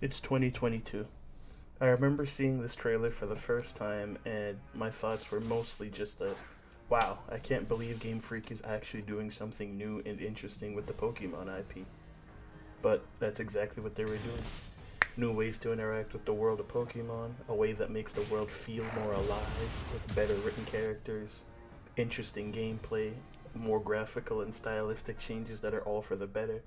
It's 2022. I remember seeing this trailer for the first time, and my thoughts were mostly just that, wow, I can't believe Game Freak is actually doing something new and interesting with the Pokemon IP. But that's exactly what they were doing. New ways to interact with the world of Pokemon, a way that makes the world feel more alive, with better written characters, interesting gameplay, more graphical and stylistic changes that are all for the better.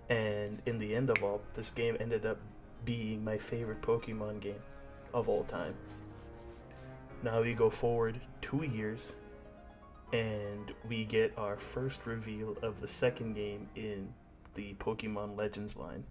And in the end of all, this game ended up being my favorite Pokemon game of all time. Now we go forward 2 years and we get our first reveal of the second game in the Pokemon Legends line.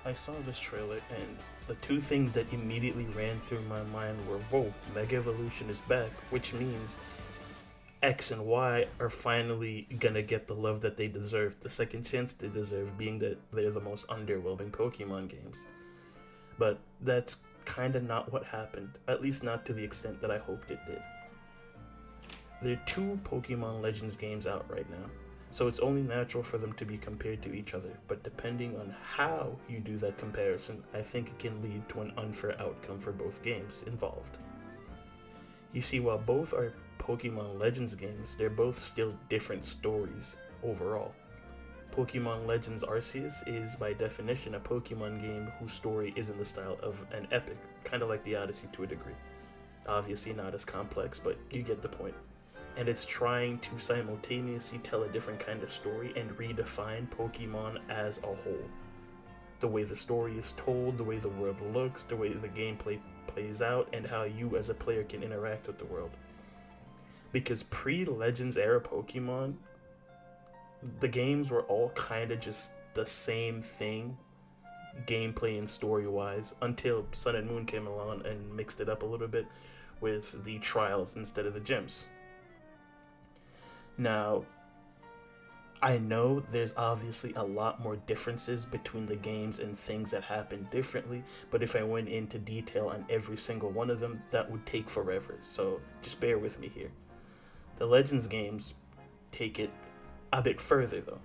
I saw this trailer, and the two things that immediately ran through my mind were, whoa, Mega Evolution is back, which means X and Y are finally gonna get the love that they deserve, the second chance they deserve, being that they're the most underwhelming Pokemon games. But that's kinda not what happened, at least not to the extent that I hoped it did. There are two Pokemon Legends games out right now, so it's only natural for them to be compared to each other, but depending on how you do that comparison, I think it can lead to an unfair outcome for both games involved. You see, while both are Pokemon Legends games, they're both still different stories overall. Pokemon Legends Arceus is by definition a Pokemon game whose story is in the style of an epic, kind of like the Odyssey to a degree. Obviously not as complex, but you get the point. And it's trying to simultaneously tell a different kind of story and redefine Pokemon as a whole. The way the story is told, the way the world looks, the way the gameplay plays out, and how you as a player can interact with the world. Because pre-Legends era Pokemon, the games were all kind of just the same thing, gameplay and story wise, until Sun and Moon came along and mixed it up a little bit with the trials instead of the gyms. Now, I know there's obviously a lot more differences between the games and things that happen differently, but if I went into detail on every single one of them, that would take forever, so just bear with me here. The Legends games take it a bit further though.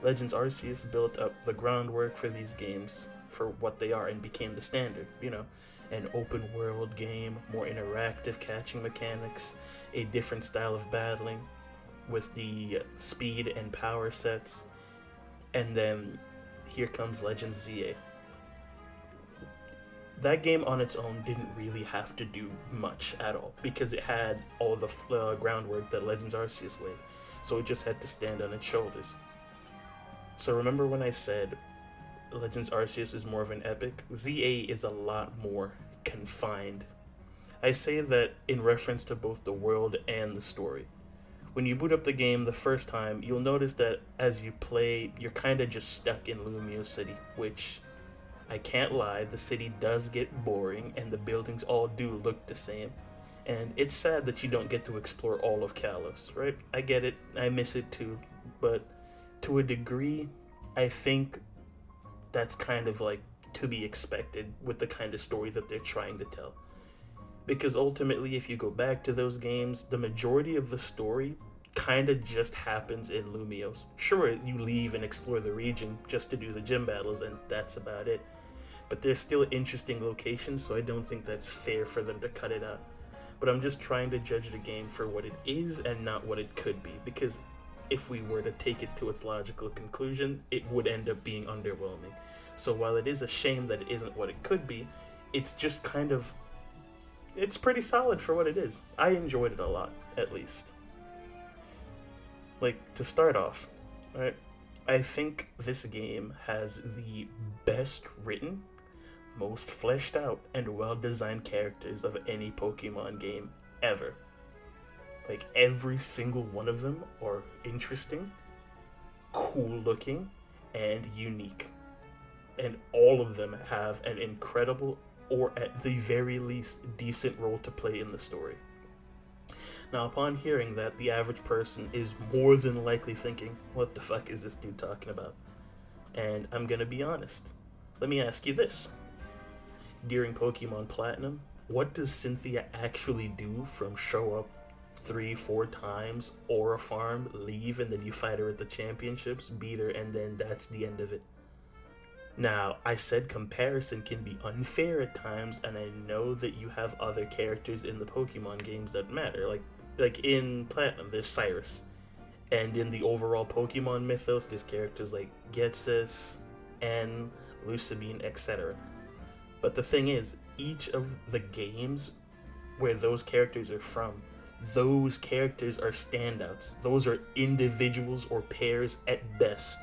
Legends Arceus built up the groundwork for these games for what they are and became the standard, an open world game, more interactive catching mechanics, a different style of battling with the speed and power sets, and then here comes Legends ZA. That game on its own didn't really have to do much at all because it had all the groundwork that Legends Arceus laid, so it just had to stand on its shoulders. So remember when I said Legends Arceus is more of an epic? ZA is a lot more confined. I say that in reference to both the world and the story. When you boot up the game the first time, you'll notice that as you play, you're kind of just stuck in Lumio City, which, I can't lie, the city does get boring and the buildings all do look the same. And it's sad that you don't get to explore all of Kalos, right? I get it, I miss it too, but to a degree, I think that's kind of like to be expected with the kind of story that they're trying to tell. Because ultimately, if you go back to those games, the majority of the story kind of just happens in Lumios. Sure, you leave and explore the region just to do the gym battles, and that's about it. But there's still interesting locations, so I don't think that's fair for them to cut it out. But I'm just trying to judge the game for what it is and not what it could be, because if we were to take it to its logical conclusion, it would end up being underwhelming. So while it is a shame that it isn't what it could be, it's just kind of it's pretty solid for what it is. I enjoyed it a lot, at least. Like, to start off, right? I think this game has the best written, most fleshed out, and well designed characters of any Pokemon game ever. Like, every single one of them are interesting, cool looking, and unique. And all of them have an incredible, or at the very least, decent role to play in the story. Now, upon hearing that, the average person is more than likely thinking, what the fuck is this dude talking about? And I'm gonna be honest. Let me ask you this. During Pokemon Platinum, what does Cynthia actually do from show up 3, 4 times, aura farm, leave, and then you fight her at the championships, beat her, and then that's the end of it? Now, I said comparison can be unfair at times, and I know that you have other characters in the Pokemon games that matter. Like in Platinum, there's Cyrus. And in the overall Pokemon mythos, there's characters like Ghetsis, N, Lucibine, etc. But the thing is, each of the games where those characters are from, those characters are standouts. Those are individuals or pairs at best.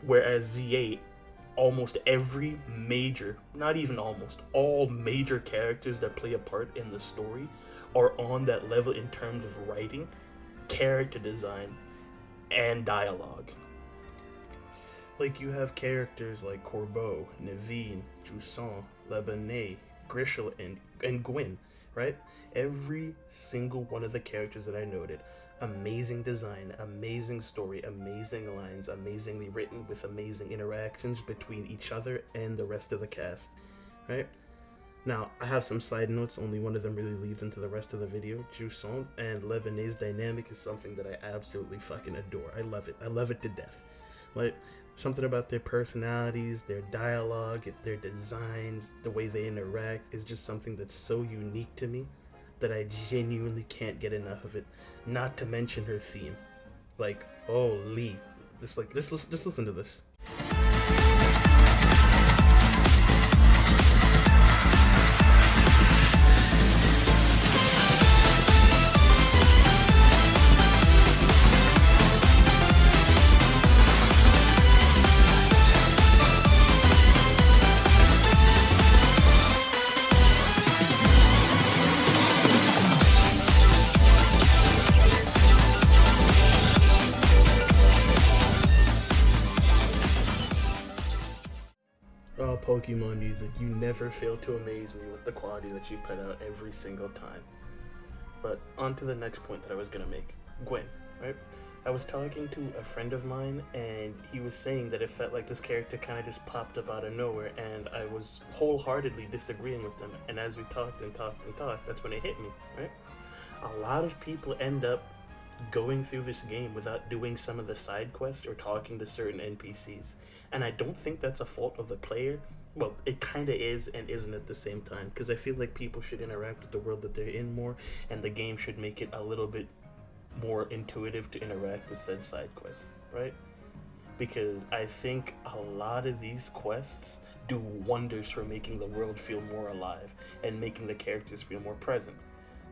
Whereas Z8, almost every major, not even almost, all major characters that play a part in the story are on that level in terms of writing, character design, and dialogue. Like, you have characters like Corbeau, Naveen, Jusant, Lebanet, Grishel, and Gwyn, right? Every single one of the characters that I noted, amazing design, amazing story, amazing lines, amazingly written with amazing interactions between each other and the rest of the cast, right? Now, I have some side notes, only one of them really leads into the rest of the video. Jusant and Lebanet's dynamic is something that I absolutely fucking adore. I love it to death. Like, something about their personalities, their dialogue, their designs, the way they interact is just something that's so unique to me that I genuinely can't get enough of it. Not to mention her theme. Like, holy. Just listen to this. Oh, Pokemon music, you never fail to amaze me with the quality that you put out every single time. But on to the next point that I was going to make. Gwyn, right? I was talking to a friend of mine, and he was saying that it felt like this character kind of just popped up out of nowhere, and I was wholeheartedly disagreeing with them. And as we talked, that's when it hit me, right? A lot of people end up going through this game without doing some of the side quests or talking to certain NPCs. And I don't think that's a fault of the player. Well, it kind of is and isn't at the same time, because I feel like people should interact with the world that they're in more, and the game should make it a little bit more intuitive to interact with said side quests, right? Because I think a lot of these quests do wonders for making the world feel more alive and making the characters feel more present.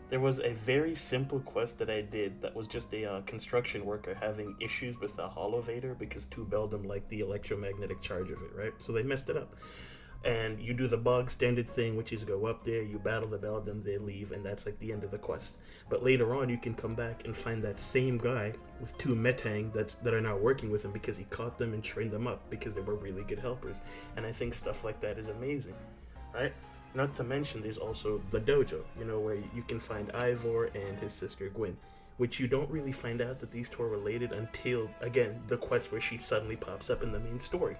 There was a very simple quest that I did that was just a construction worker having issues with the Holovator because 2Beldum liked the electromagnetic charge of it, right? So they messed it up. And you do the bog standard thing, which is go up there, you battle the Beldum, they leave, and that's like the end of the quest. But later on, you can come back and find that same guy with 2 Metang that are now working with him because he caught them and trained them up because they were really good helpers. And I think stuff like that is amazing, right? Not to mention, there's also the dojo, where you can find Ivor and his sister Gwyn, which you don't really find out that these two are related until, again, the quest where she suddenly pops up in the main story.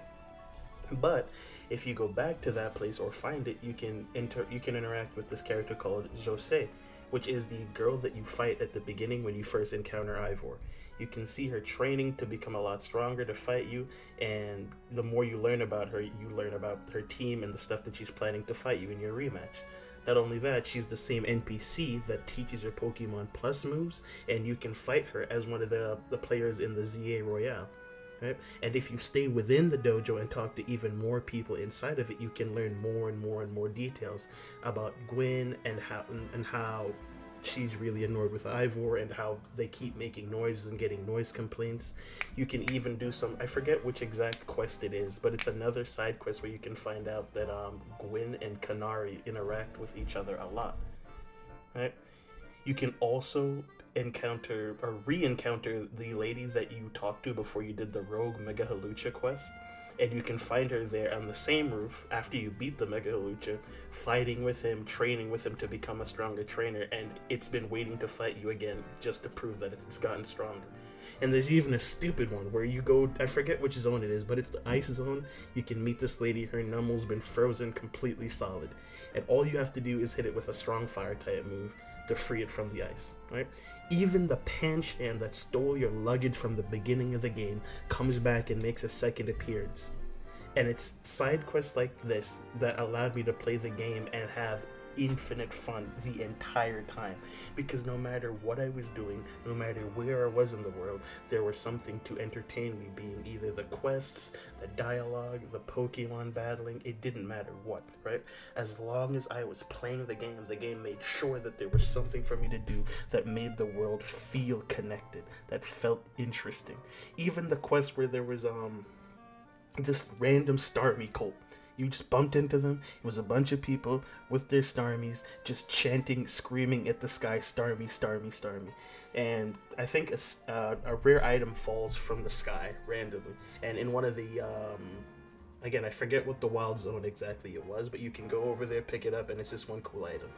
But if you go back to that place or find it, you can interact with this character called José, which is the girl that you fight at the beginning when you first encounter Ivor. You can see her training to become a lot stronger to fight you, and the more you learn about her, you learn about her team and the stuff that she's planning to fight you in your rematch. Not only that, she's the same NPC that teaches her Pokemon Plus moves, and you can fight her as one of the players in the ZA Royale. Right? And if you stay within the dojo and talk to even more people inside of it, you can learn more and more details about Gwyn and how she's really annoyed with Ivor and how they keep making noises and getting noise complaints. You can even do I forget which exact quest it is, but it's another side quest where you can find out that Gwyn and Kanari interact with each other a lot. Right? You can also encounter or re-encounter the lady that you talked to before you did the Rogue Mega Halucha quest, and you can find her there on the same roof after you beat the Mega Halucha, fighting with him, training with him to become a stronger trainer, and it's been waiting to fight you again just to prove that it's gotten stronger. And there's even a stupid one where you go, I forget which zone it is, but it's the ice zone. You can meet this lady, her nummel's been frozen completely solid. And all you have to do is hit it with a strong fire type move to free it from the ice, right? Even the Pancham that stole your luggage from the beginning of the game comes back and makes a second appearance. And it's side quests like this that allowed me to play the game and have infinite fun the entire time, because no matter what I was doing, no matter where I was in the world, there was something to entertain me, being either the quests, the dialogue, the Pokemon battling. It didn't matter what, right? As long as I was playing the game made sure that there was something for me to do that made the world feel connected, that felt interesting. Even the quest where there was this random Starmie cult. You just bumped into them. It was a bunch of people with their Starmies just chanting, screaming at the sky, Starmie, Starmie, Starmie. And I think a rare item falls from the sky randomly. And in one of the, again, I forget what the wild zone exactly it was, but you can go over there, pick it up, and it's just one cool item.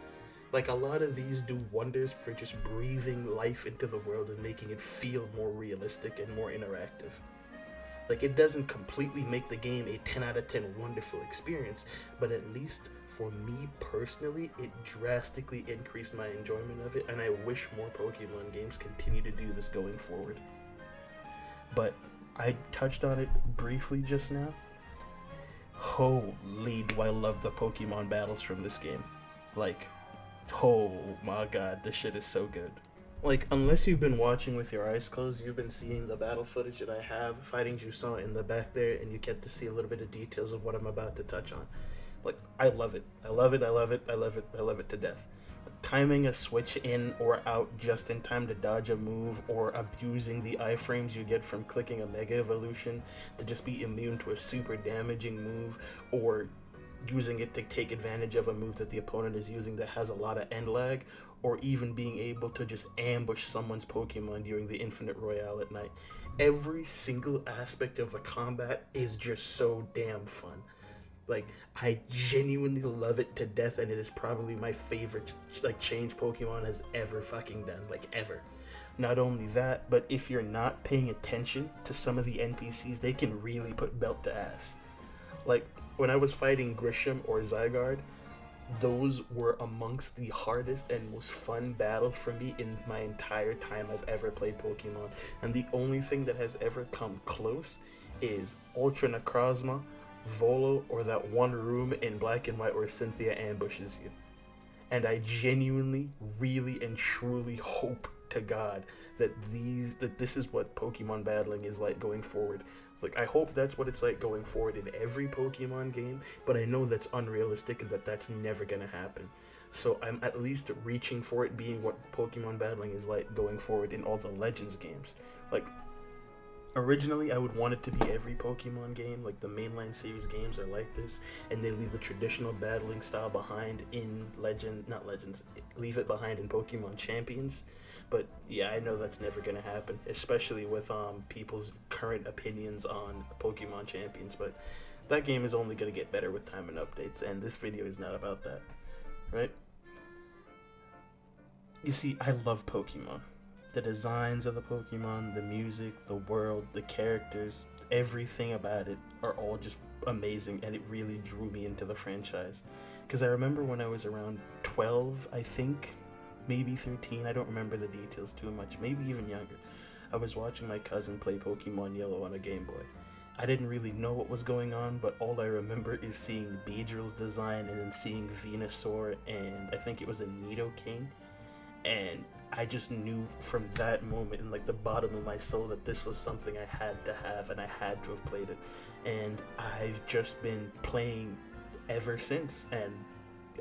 Like, a lot of these do wonders for just breathing life into the world and making it feel more realistic and more interactive. Like, it doesn't completely make the game a 10 out of 10 wonderful experience, but at least for me personally, it drastically increased my enjoyment of it, and I wish more Pokemon games continue to do this going forward. But I touched on it briefly just now. Holy, do I love the Pokemon battles from this game. Like, oh my god, this shit is so good. Like, unless you've been watching with your eyes closed, you've been seeing the battle footage that I have fighting Jusant in the back there, and you get to see a little bit of details of what I'm about to touch on. Like, I love it. I love it, I love it, I love it, I love it to death. Timing a switch in or out just in time to dodge a move, or abusing the iframes you get from clicking a Mega Evolution to just be immune to a super damaging move, or using it to take advantage of a move that the opponent is using that has a lot of end lag, or even being able to just ambush someone's Pokemon during the Infinite Royale at night. Every single aspect of the combat is just so damn fun. Like, I genuinely love it to death, and it is probably my favorite, like, change Pokemon has ever fucking done, like, ever. Not only that, but if you're not paying attention to some of the NPCs, they can really put belt to ass. Like, when I was fighting Grisham or Zygarde, those were amongst the hardest and most fun battles for me in my entire time I've ever played Pokemon. And the only thing that has ever come close is Ultra Necrozma, Volo, or that one room in Black and White where Cynthia ambushes you. And I genuinely, really, and truly hope to God that this is what Pokemon battling is like going forward. Like, I hope that's what it's like going forward in every Pokemon game, but I know that's unrealistic and that that's never gonna happen. So I'm at least reaching for it being what Pokemon battling is like going forward in all the Legends games. Like, originally I would want it to be every Pokemon game, like the mainline series games are like this, and they leave the traditional battling style behind in leave it behind in Pokemon Champions. But yeah, I know that's never gonna happen, especially with people's current opinions on Pokemon Champions. But that game is only gonna get better with time and updates, and this video is not about that, right? You see, I love Pokemon. The designs of the Pokemon, the music, the world, the characters, everything about it are all just amazing, and it really drew me into the franchise. Because I remember when I was around 12, I think, maybe 13, I don't remember the details too much, maybe even younger, I was watching my cousin play Pokemon Yellow on a Game Boy. I didn't really know what was going on, but all I remember is seeing Beedrill's design and then seeing Venusaur, and I think it was a Nidoking, and I just knew from that moment in like the bottom of my soul that this was something I had to have, and I had to have played it. And I've just been playing ever since, and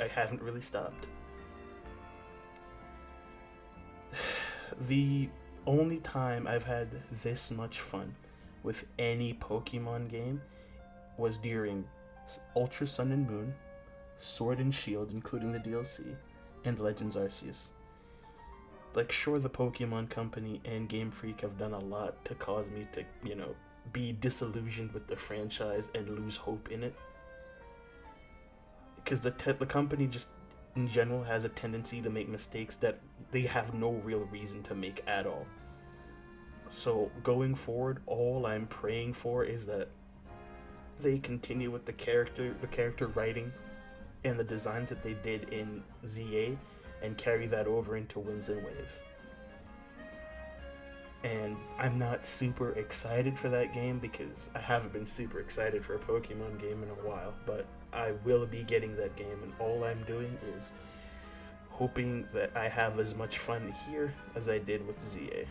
I haven't really stopped. The only time I've had this much fun with any Pokemon game was during Ultra Sun and Moon, Sword and Shield, including the DLC, and Legends Arceus. Like, sure, the Pokemon Company and Game Freak have done a lot to cause me to, be disillusioned with the franchise and lose hope in it. Because the company just, in general, has a tendency to make mistakes that they have no real reason to make at all. So going forward, all I'm praying for is that they continue with the character writing and the designs that they did in ZA and carry that over into Winds and Waves. And I'm not super excited for that game because I haven't been super excited for a Pokemon game in a while, but I will be getting that game, and all I'm doing is hoping that I have as much fun here as I did with ZA.